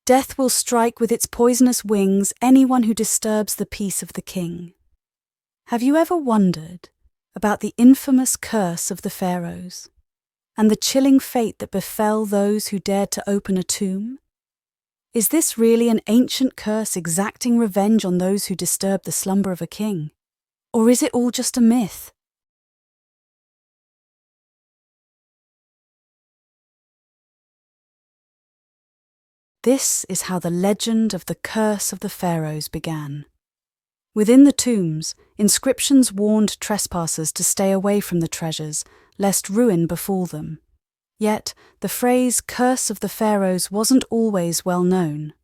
Death will strike with its poisonous wings anyone who disturbs the peace of the king. Have you ever wondered about the infamous curse of the Pharaohs and the chilling fate that befell those who dared to open a tomb? Is this really an ancient curse exacting revenge on those who disturb the slumber of a king? Or is it all just a myth? This is how the legend of the curse of the Pharaohs began. Within the tombs, inscriptions warned trespassers to stay away from the treasures, lest ruin befall them. Yet, the phrase "curse of the Pharaohs" wasn't always well known.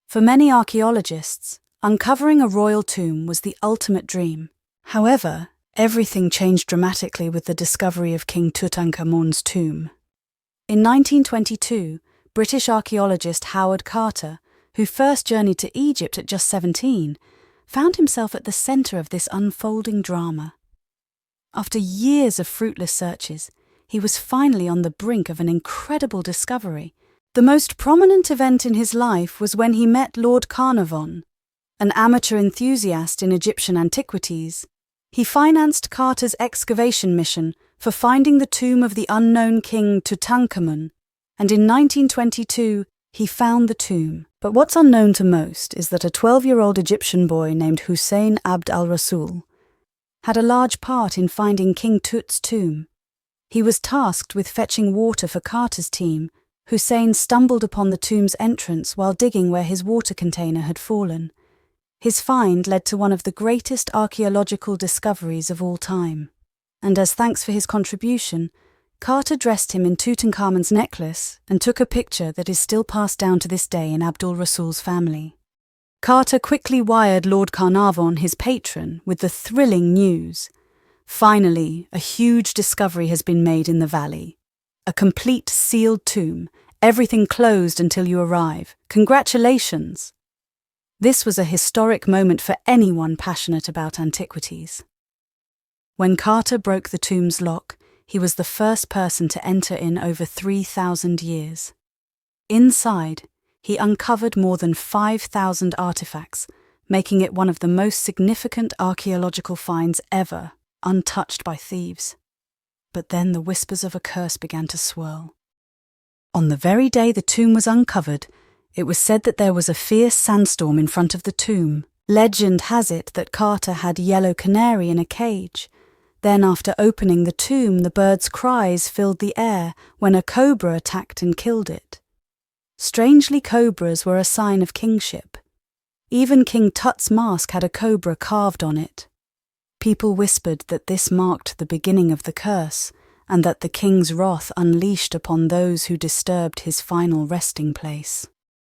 For many archaeologists, uncovering a royal tomb was the ultimate dream. However, everything changed dramatically with the discovery of King Tutankhamun's tomb. In 1922, British archaeologist Howard Carter, who first journeyed to Egypt at just 17, found himself at the centre of this unfolding drama. After years of fruitless searches, he was finally on the brink of an incredible discovery. The most prominent event in his life was when he met Lord Carnarvon, an amateur enthusiast in Egyptian antiquities. He financed Carter's excavation mission for finding the tomb of the unknown king Tutankhamun, and in 1922 he found the tomb. But what's unknown to most is that a 12-year-old Egyptian boy named Hussein Abd al-Rasul had a large part in finding King Tut's tomb. He was tasked with fetching water for Carter's team. Hussein stumbled upon the tomb's entrance while digging where his water container had fallen. His find led to one of the greatest archaeological discoveries of all time. And as thanks for his contribution, Carter dressed him in Tutankhamun's necklace and took a picture that is still passed down to this day in Abdul Rasul's family. Carter quickly wired Lord Carnarvon, his patron, with the thrilling news. Finally, a huge discovery has been made in the valley. A complete sealed tomb, everything closed until you arrive. Congratulations! This was a historic moment for anyone passionate about antiquities. When Carter broke the tomb's lock, he was the first person to enter in over 3,000 years. Inside, he uncovered more than 5,000 artifacts, making it one of the most significant archaeological finds ever, untouched by thieves. But then the whispers of a curse began to swirl. On the very day the tomb was uncovered, it was said that there was a fierce sandstorm in front of the tomb. Legend has it that Carter had yellow canary in a cage. Then, after opening the tomb, the bird's cries filled the air when a cobra attacked and killed it. Strangely, cobras were a sign of kingship. Even King Tut's mask had a cobra carved on it. People whispered that this marked the beginning of the curse, and that the king's wrath unleashed upon those who disturbed his final resting place.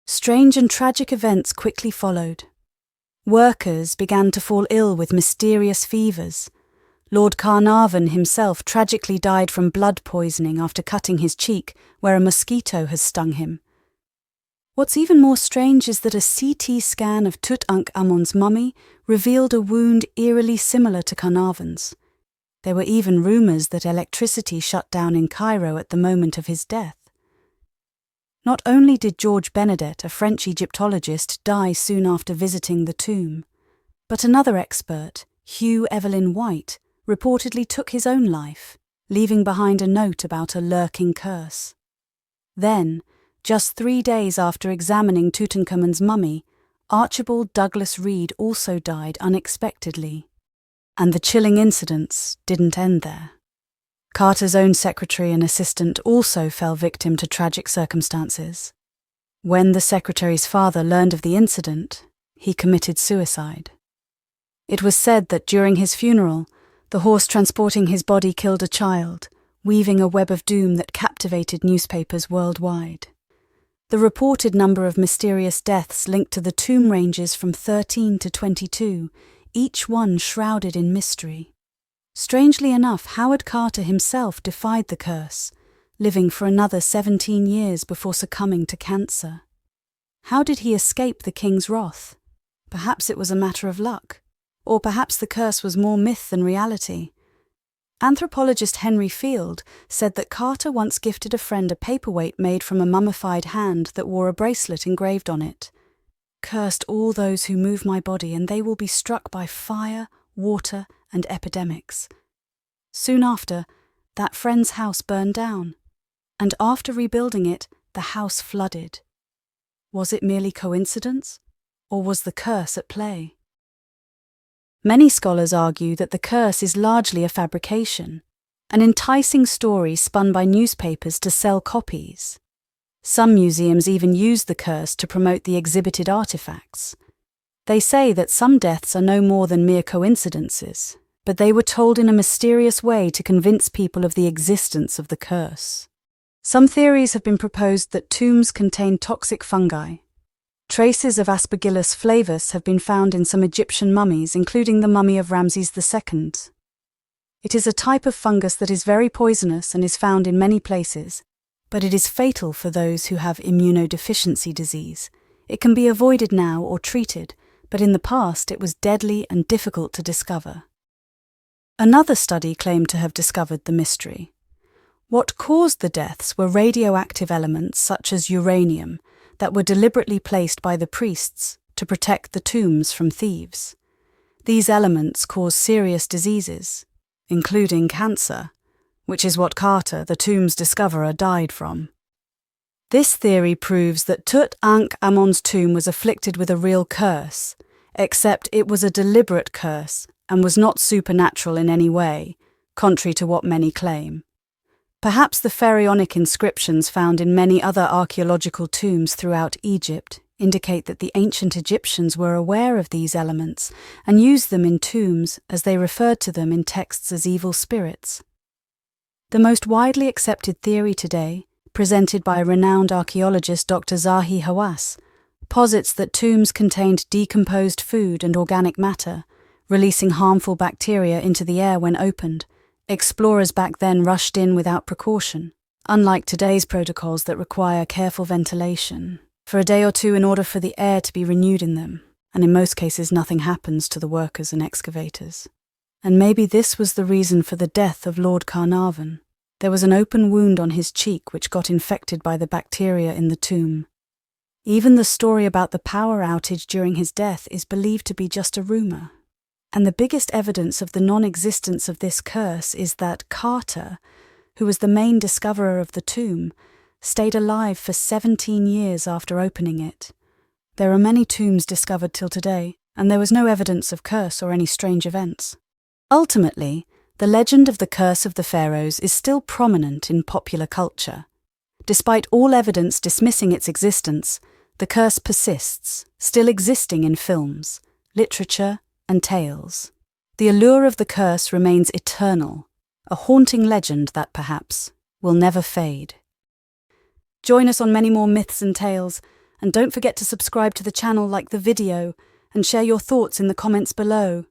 Strange and tragic events quickly followed. Workers began to fall ill with mysterious fevers. Lord Carnarvon himself tragically died from blood poisoning after cutting his cheek where a mosquito has stung him. What's even more strange is that a CT scan of Tutankhamun's mummy revealed a wound eerily similar to Carnarvon's. There were even rumours that electricity shut down in Cairo at the moment of his death. Not only did George Benedet, a French Egyptologist, die soon after visiting the tomb, but another expert, Hugh Evelyn White, reportedly took his own life, leaving behind a note about a lurking curse. Then, just 3 days after examining Tutankhamun's mummy, Archibald Douglas Reed also died unexpectedly. And the chilling incidents didn't end there. Carter's own secretary and assistant also fell victim to tragic circumstances. When the secretary's father learned of the incident, he committed suicide. It was said that during his funeral, the horse transporting his body killed a child, weaving a web of doom that captivated newspapers worldwide. The reported number of mysterious deaths linked to the tomb ranges from 13 to 22, each one shrouded in mystery. Strangely enough, Howard Carter himself defied the curse, living for another 17 years before succumbing to cancer. How did he escape the king's wrath? Perhaps it was a matter of luck, or perhaps the curse was more myth than reality. Anthropologist Henry Field said that Carter once gifted a friend a paperweight made from a mummified hand that wore a bracelet engraved on it. "Cursed all those who move my body, and they will be struck by fire, water, and epidemics." Soon after, that friend's house burned down, and after rebuilding it, the house flooded. Was it merely coincidence, or was the curse at play? Many scholars argue that the curse is largely a fabrication, an enticing story spun by newspapers to sell copies. Some museums even use the curse to promote the exhibited artifacts. They say that some deaths are no more than mere coincidences, but they were told in a mysterious way to convince people of the existence of the curse. Some theories have been proposed that tombs contain toxic fungi. Traces of Aspergillus flavus have been found in some Egyptian mummies, including the mummy of Ramses II. It is a type of fungus that is very poisonous and is found in many places, but it is fatal for those who have immunodeficiency disease. It can be avoided now or treated, but in the past it was deadly and difficult to discover. Another study claimed to have discovered the mystery. What caused the deaths were radioactive elements such as uranium that were deliberately placed by the priests to protect the tombs from thieves. These elements cause serious diseases, including cancer, which is what Carter, the tomb's discoverer, died from. This theory proves that Tutankhamun's tomb was afflicted with a real curse, except it was a deliberate curse and was not supernatural in any way, contrary to what many claim. Perhaps the pharaonic inscriptions found in many other archaeological tombs throughout Egypt indicate that the ancient Egyptians were aware of these elements and used them in tombs as they referred to them in texts as evil spirits. The most widely accepted theory today, presented by renowned archaeologist Dr. Zahi Hawass, posits that tombs contained decomposed food and organic matter, releasing harmful bacteria into the air when opened. Explorers back then rushed in without precaution, unlike today's protocols that require careful ventilation for a day or two in order for the air to be renewed in them, and in most cases nothing happens to the workers and excavators. And maybe this was the reason for the death of Lord Carnarvon. There was an open wound on his cheek which got infected by the bacteria in the tomb. Even the story about the power outage during his death is believed to be just a rumor. And the biggest evidence of the non-existence of this curse is that Carter, who was the main discoverer of the tomb, stayed alive for 17 years after opening it. There are many tombs discovered till today, and there was no evidence of curse or any strange events. Ultimately, the legend of the curse of the Pharaohs is still prominent in popular culture. Despite all evidence dismissing its existence, the curse persists, still existing in films, literature, and tales. The allure of the curse remains eternal, a haunting legend that perhaps will never fade. Join us on many more myths and tales, and don't forget to subscribe to the channel, like the video, and share your thoughts in the comments below.